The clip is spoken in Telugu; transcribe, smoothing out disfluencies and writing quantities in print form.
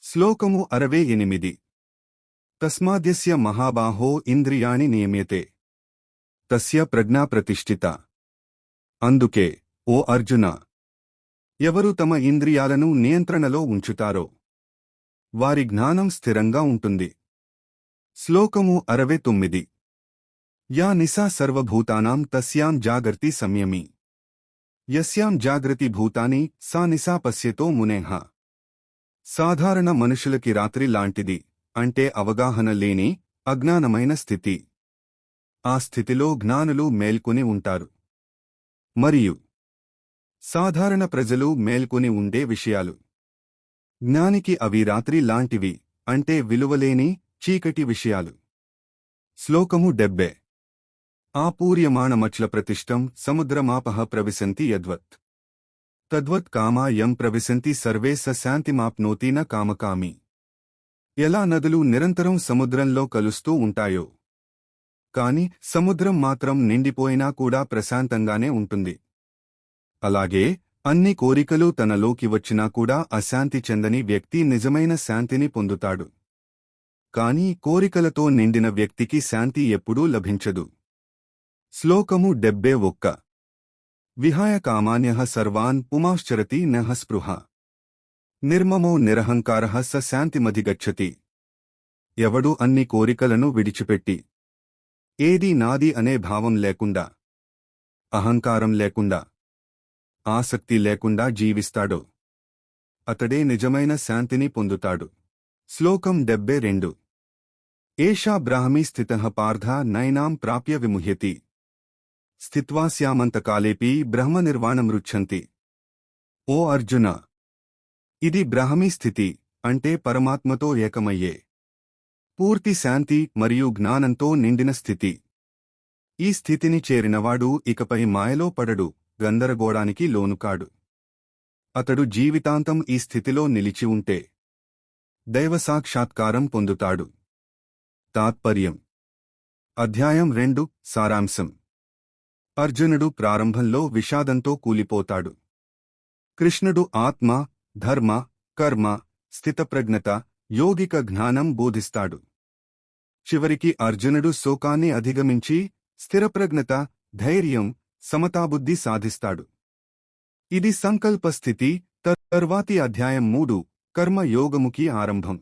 శ్లోకము 68 తస్మాద్యస్య మహాబాహో ఇంద్రియాణి నియమ్యతే తస్య ప్రజ్ఞా ప్రతిష్ఠిత. అందుకే ఓ అర్జున, ఎవరు తమ ఇంద్రియాలను నియంత్రణలో ఉంచుతారో వారి జ్ఞానం స్థిరంగా ఉంటుంది. శ్లోకము 69 యా నిశా సర్వభూతానాం తస్యాం జాగర్తి సంయమి యస్యాం జాగృతి భూతాని సా నిశా పశ్యతో మునేహ. సాధారణ మనుషులకి రాత్రి లాంటిది, అంటే అవగాహన లేని అజ్ఞానమైన స్థితి. ఆ స్థితిలో జ్ఞానులు మేల్కొని ఉంటారు. మరియు సాధారణ ప్రజలు మేల్కొని ఉండే విషయాలు. జ్ఞానికి అవి రాత్రి లాంటివి, అంటే విలువలేని చీకటి విషయాలు. శ్లోకము 70 ఆపూర్యమాణమచ్ల ప్రతిష్టం సముద్రమాపః ప్రవిశంతి యద్వత్ తద్వత్ కామా యం ప్రవిశంతి సర్వే స శాంతిమాప్నోతి న కామకామి. ఎలా నదులు నిరంతరం సముద్రంలో కలుస్తూ ఉంటాయో, కాని సముద్రం మాత్రం నిండిపోయినా కూడా ప్రశాంతంగానే ఉంటుంది. అలాగే అన్ని కోరికలు తనలోకి వచ్చినా కూడా అశాంతి చెందని వ్యక్తి నిజమైన శాంతిని పొందుతాడు. కాని కోరికలతో నిండిన వ్యక్తికి శాంతి ఎప్పుడూ లభించదు. శ్లోకము 71 విహాయ కామాన్యః సర్వాన్ పుమాశ్చరతి నః స్పృహ నిర్మమో నిరహంకారః స శాంతిమధిగచ్చతి. ఎవడు అన్ని కోరికలను విడిచిపెట్టి ఏదీ నాది అనే భావం లేకుండా, అహంకారం లేకుండా, ఆసక్తి లేకుండా జీవిస్తాడో అతడే నిజమైన శాంతిని పొందుతాడు. శ్లోకం 72 ఏషా బ్రాహ్మీ స్థితః పార్థ నైనాం ప్రాప్య విముహ్యతి స్థిత్వాస్యామంతకాలేపి బ్రహ్మనిర్వాణమృచ్ఛంతి. ఓ అర్జున, ఇది బ్రాహ్మీ స్థితి, అంటే పరమాత్మతో ఏకమయ్యే పూర్తి శాంతి మరియు జ్ఞానంతో నిండిన స్థితి. ఈ స్థితిని చేరినవాడు ఇకపై మాయలో పడడు, గందరగోళానికి లోనుకాడు. అతడు జీవితాంతం ఈ స్థితిలో నిలిచి ఉంటే దైవసాక్షాత్కారం పొందుతాడు. తాత్పర్యం. అధ్యాయం 2 సారాంశం. అర్జునుడు ప్రారంభంలో విషాదంతో కూలిపోతాడు. కృష్ణుడు ఆత్మ, ధర్మ, కర్మ, స్థితప్రజ్ఞత, యోగిక జ్ఞానం బోధిస్తాడు. చివరికి అర్జునుడు శోకాన్ని అధిగమించి స్థిరప్రజ్ఞత, ధైర్యం, సమతాబుద్ధి సాధిస్తాడు. ఇది సంకల్పస్థితి. తర్వాతి అధ్యాయం 3 కర్మ యోగముకి ఆరంభం.